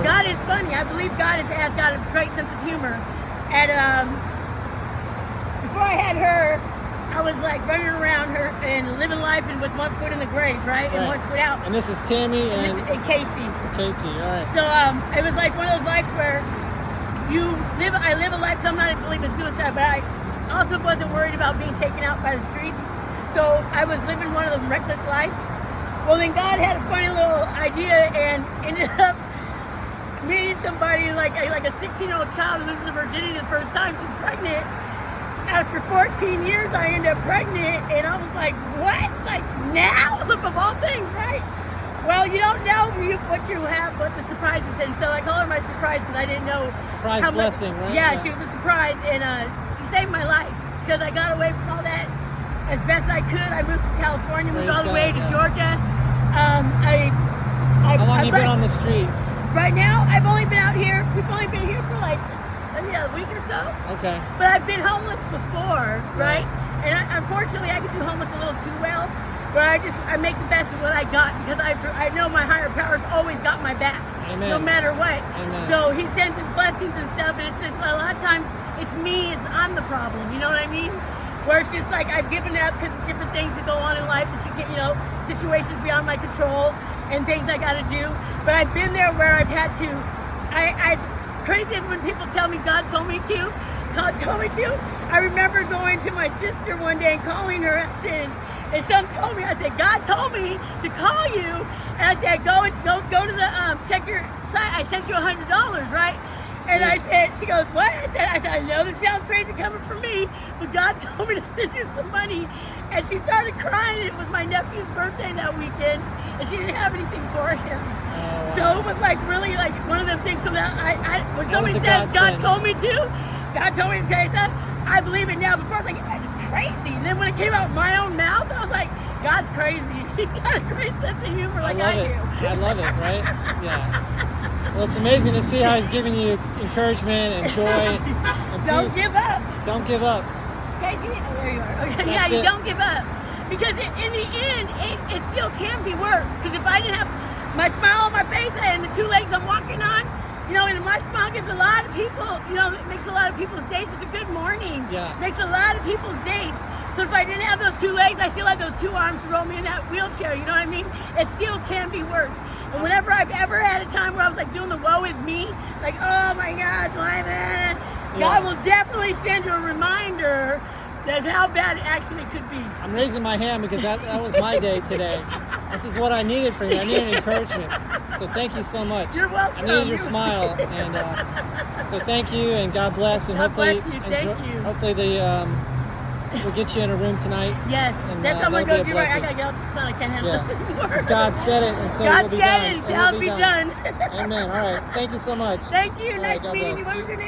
God is funny. I believe God has got a great sense of humor. And before I had her, I was like running around her and living life and with one foot in the grave, right? And one foot out. And this is Tammy and Casey. Casey, all right. So it was like one of those lives where I live a life, so I'm not believing in suicide, but I also wasn't worried about being taken out by the streets. So I was living one of those reckless lives. Well, then God had a funny little idea and ended up meeting somebody like a 16-year-old child who loses her virginity the first time. She's pregnant. After 14 years, I ended up pregnant, and I was like, what? Like, now? Look, of all things, right? Well, you don't know what you have, what the surprise is. And so I call her my surprise because I didn't know. Surprise blessing, right? Yeah, she was a surprise, and she saved my life because I got away from all that as best I could. I moved from California, moved all the way to Georgia. How long have you been on the street? Right now, I've only been out here. We've only been here for like maybe a week or so. Okay. But I've been homeless before, right? And unfortunately, I could do homeless a little too well. But I make the best of what I got because I know my higher powers always got my back, Amen. No matter what. Amen. So He sends His blessings and stuff, and it's just a lot of times it's me, I'm the problem. You know what I mean? Where it's just like I've given up because of different things that go on in life that you get, situations beyond my control and things I got to do. But I've been there where I've had to. As crazy as when people tell me God told me to. I remember going to my sister one day and calling her. I said, and someone told me, I said, God told me to call you. And I said, go to the check your site. I sent you $100, right? And I said, she goes, what? I said, I know this sounds crazy coming from me, but God told me to send you some money. And she started crying. It was my nephew's birthday that weekend, and she didn't have anything for him. Oh, wow. So it was like really like one of them things. So that when somebody says God told me to tell you something, I believe it now. Before I was like, that's crazy. And then when it came out of my own mouth, I was like, God's crazy. He's got a great sense of humor like I do. I love it, right? Yeah. Well, it's amazing to see how He's giving you encouragement and joy and Don't peace. give up. Don't give up. Casey, oh, there you are. Okay, That's you it. don't give up. Because in the end, it still can be worse. Because if I didn't have my smile on my face and the two legs I'm walking on, and my smile gives a lot of people, it makes a lot of people's days just a good morning. Yeah. Makes a lot of people's days. So if I didn't have those two legs, I still had those two arms to roll me in that wheelchair, you know what I mean? It still can be worse. And whenever I've ever had a time where I was like doing the woe is me, like, oh my God, why man? God will definitely send you a reminder that how bad it actually could be. I'm raising my hand because that was my day today. This is what I needed from you. I needed encouragement. So thank you so much. You're welcome. I needed your smile. And so thank you and God bless. And God hopefully, bless you. Thank you. Hopefully we'll get you in a room tonight. Yes, and, that's what I'm going to go that'll be do. a Right, I blessing. got to get out the sun. I can't handle this anymore. Because God said it, and so God it will be said done. it, and so it'll be done. Amen. All right. Thank you so much. Thank you. All Nice right, God meeting bless. you. What was your name?